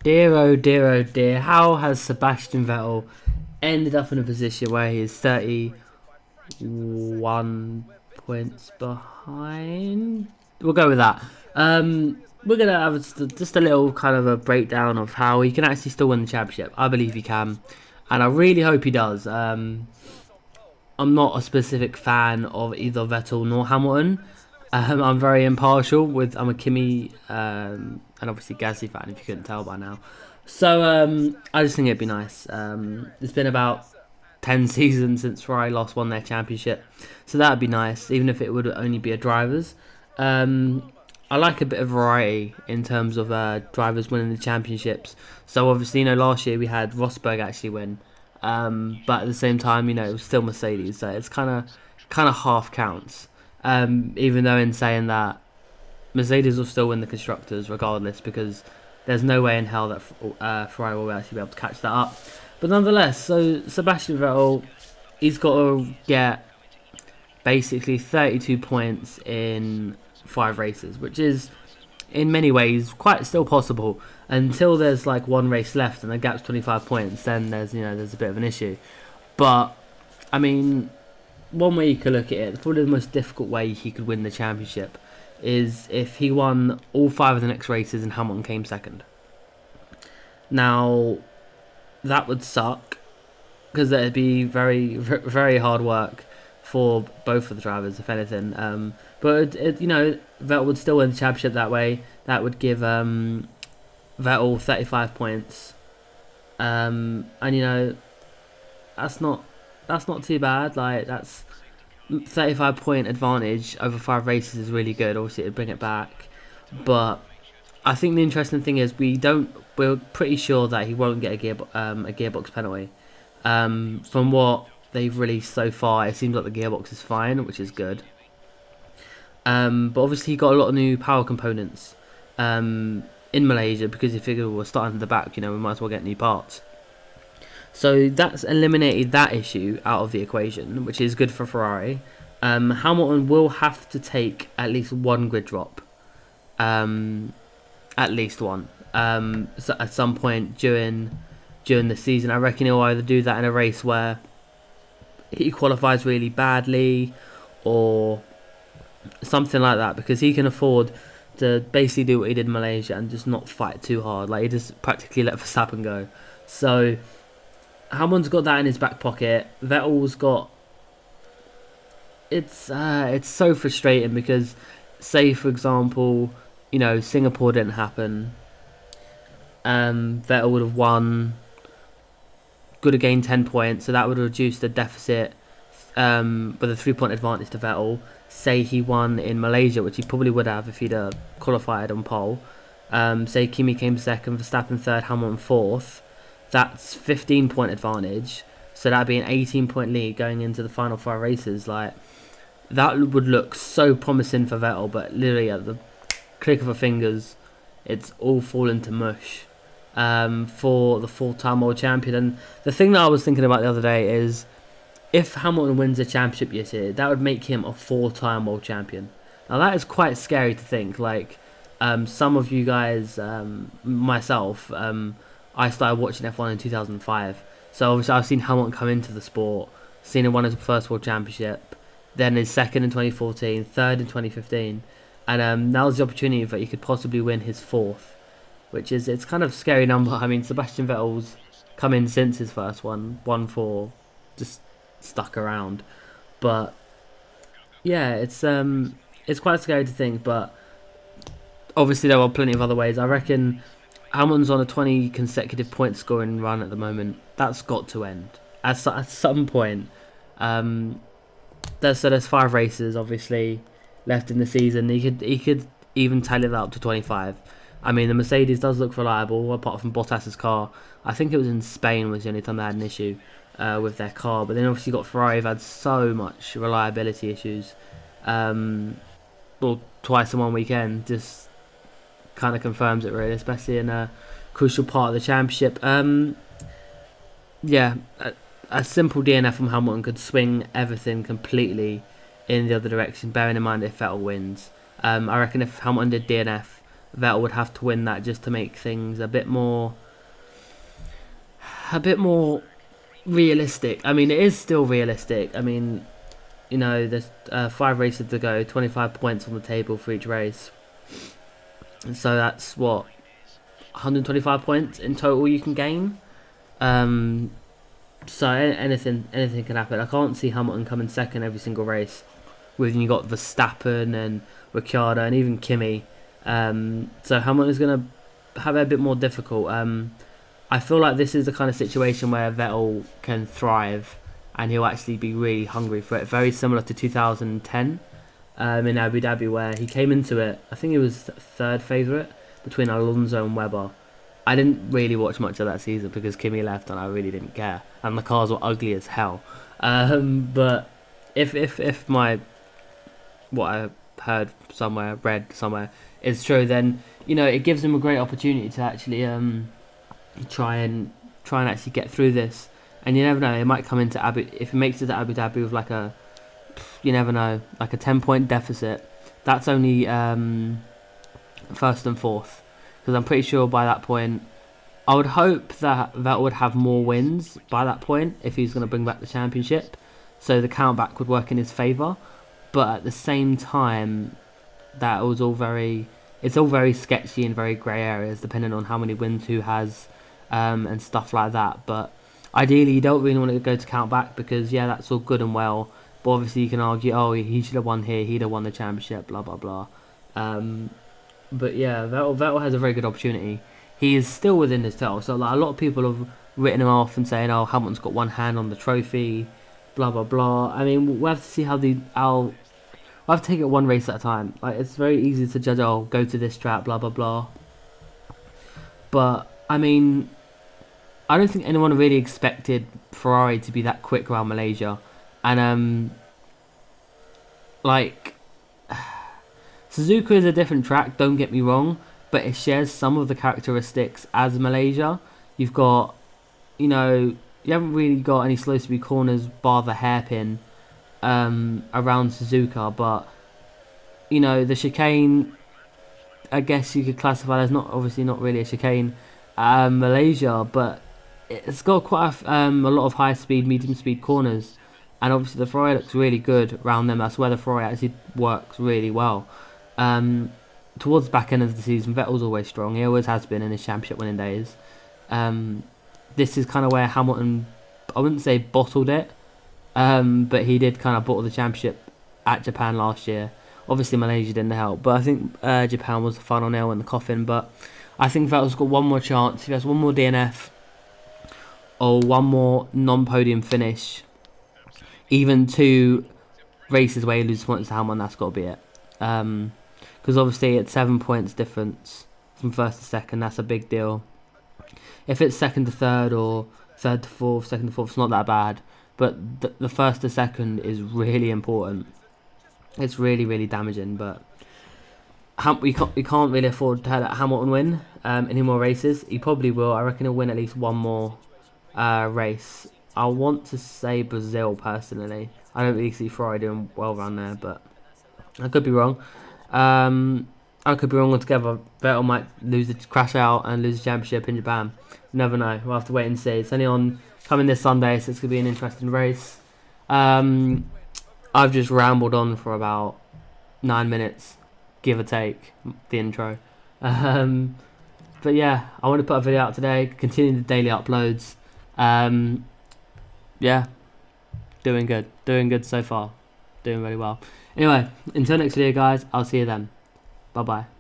Dear oh dear oh dear, how has Sebastian Vettel ended up in a position where he is 31 points behind? We'll go with that. We're going to have just a little kind of a breakdown of how he can actually still win the championship. I believe he can, and I really hope he does. I'm not a specific fan of either Vettel nor Hamilton. I'm very impartial I'm a Kimi and obviously Gasly fan, if you couldn't tell by now. So I just think it'd be nice. It's been about 10 seasons since Ferrari last won their championship, so that'd be nice, even if it would only be a drivers. I like a bit of variety in terms of drivers winning the championships. So obviously, last year we had Rosberg actually win, but at the same time, it was still Mercedes, so it's kind of half counts. Even though in saying that, Mercedes will still win the constructors regardless, because there's no way in hell that Ferrari will actually be able to catch that up. But nonetheless, so Sebastian Vettel, he's got to get basically 32 points in 5 races, which is in many ways quite still possible until there's like one race left and the gap's 25 points. Then there's a bit of an issue. But I mean, one way you could look at it, probably the most difficult way he could win the championship, is if he won all 5 of the next races and Hamilton came second. Now, that would suck, because it'd be very, very hard work for both of the drivers, if anything. But Vettel would still win the championship that way. That would give Vettel 35 points, and that's not too bad. Like, that's 35 point advantage over 5 races is really good. Obviously, it'd bring it back, but I think the interesting thing is we're pretty sure that he won't get a gearbox penalty. From what they've released so far, it seems like the gearbox is fine, which is good. But obviously he got a lot of new power components in Malaysia, because he figured we're starting at the back, we might as well get new parts. So that's eliminated that issue out of the equation, which is good for Ferrari. Hamilton will have to take at least one grid drop. At least one. So at some point during the season. I reckon he'll either do that in a race where he qualifies really badly or something like that, because he can afford to basically do what he did in Malaysia and just not fight too hard. Like, he just practically let Verstappen go. So Hamilton's got that in his back pocket. Vettel's got... It's so frustrating, because say, for example, Singapore didn't happen. Vettel would have won, could have gained 10 points, so that would have reduced the deficit with a 3-point advantage to Vettel. Say he won in Malaysia, which he probably would have if he'd qualified on pole. Say Kimi came second, Verstappen third, Hamilton fourth. That's 15-point advantage, so that'd be an 18-point lead going into the final 5 races. Like, that would look so promising for Vettel, but literally at the click of a fingers, it's all fallen to mush for the 4-time world champion. And the thing that I was thinking about the other day is, if Hamilton wins the championship this year, that would make him a 4-time world champion. Now, that is quite scary to think. Like, some of you guys, myself, I started watching F1 in 2005. So obviously I've seen Hamilton come into the sport, seen him win his first world championship, then his second in 2014, third in 2015, and that was the opportunity that he could possibly win his 4th, which is, it's kind of a scary number. I mean, Sebastian Vettel's come in since his first one, 1-4, just stuck around. But yeah, it's quite scary to think, but obviously there are plenty of other ways. I reckon Hamilton's on a 20 consecutive point scoring run at the moment. That's got to end at some point. There's 5 races obviously left in the season. He could even tally that up to 25. I mean, the Mercedes does look reliable, apart from Bottas's car. I think it was in Spain was the only time they had an issue with their car. But then obviously you got Ferrari, who've had so much reliability issues. Well, twice in one weekend, just kind of confirms it really, especially in a crucial part of the championship. Yeah, a simple DNF from Hamilton could swing everything completely in the other direction, bearing in mind if Vettel wins. I reckon if Hamilton did DNF, Vettel would have to win that just to make things a bit more realistic. I mean, it is still realistic. I mean, you know, there's 5 races to go, 25 points on the table for each race. So that's what, 125 points in total you can gain. So anything can happen. I can't see Hamilton coming second every single race. When you got Verstappen and Ricciardo and even Kimi. So Hamilton's going to have it a bit more difficult. I feel like this is the kind of situation where Vettel can thrive and he'll actually be really hungry for it. Very similar to 2010 in Abu Dhabi, where he came into it, I think he was third favourite between Alonso and Webber. I didn't really watch much of that season because Kimi left and I really didn't care. And the cars were ugly as hell. But if my what I heard somewhere, read somewhere, is true, then you know it gives him a great opportunity to actually try and actually get through this. And you never know, it might come into if he makes it to Abu Dhabi with like a, you never know, like a 10-point deficit. That's only first and fourth, because I'm pretty sure by that point, I would hope that would have more wins by that point if he's going to bring back the championship, so the countback would work in his favour. But at the same time, that was it's all very sketchy and very grey areas depending on how many wins who has and stuff like that. But ideally, you don't really want to go to countback because, yeah, that's all good and well. But obviously, you can argue, oh, he should have won here, he'd have won the championship, blah, blah, blah. But yeah, Vettel has a very good opportunity. He is still within his title. So like, a lot of people have written him off and saying, oh, Hamilton's got one hand on the trophy, blah, blah, blah. I mean, we'll have to see we'll have to take it one race at a time. Like, it's very easy to judge, oh, go to this track, blah, blah, blah. But, I mean, I don't think anyone really expected Ferrari to be that quick around Malaysia. And, like, Suzuka is a different track, don't get me wrong, but it shares some of the characteristics as Malaysia. You've got, you know, you haven't really got any slow speed corners bar the hairpin around Suzuka, but, you know, the chicane, I guess you could classify as obviously not really a chicane, Malaysia, but it's got quite a lot of high speed, medium speed corners, and obviously the Ferrari looks really good around them. That's where the Ferrari actually works really well. Towards the back end of the season, Vettel's always strong. He always has been in his championship winning days. This is kind of where Hamilton, I wouldn't say bottled it, but he did kind of bottle the championship at Japan last year. Obviously Malaysia didn't help, but I think Japan was the final nail in the coffin. But I think Vettel's got one more chance. If he has one more DNF or one more non-podium finish, even 2 races where he loses points to Hamilton, that's got to be it. Because obviously it's 7 points difference from first to second. That's a big deal. If it's second to third or third to fourth, second to fourth, it's not that bad. But the first to second is really important. It's really, really damaging. But we can't really afford to let Hamilton win any more races. He probably will. I reckon he'll win at least one more race. I want to say Brazil personally. I don't really see Ferrari doing well around there, but I could be wrong. I could be wrong altogether. Vettel might crash out and lose the championship in Japan. You never know. We'll have to wait and see. It's only coming this Sunday, so it's going to be an interesting race. I've just rambled on for about 9 minutes, give or take, the intro. But yeah, I want to put a video out today, continue the daily uploads. Yeah, doing good so far. Doing really well. Anyway, until next video, guys, I'll see you then. Bye-bye.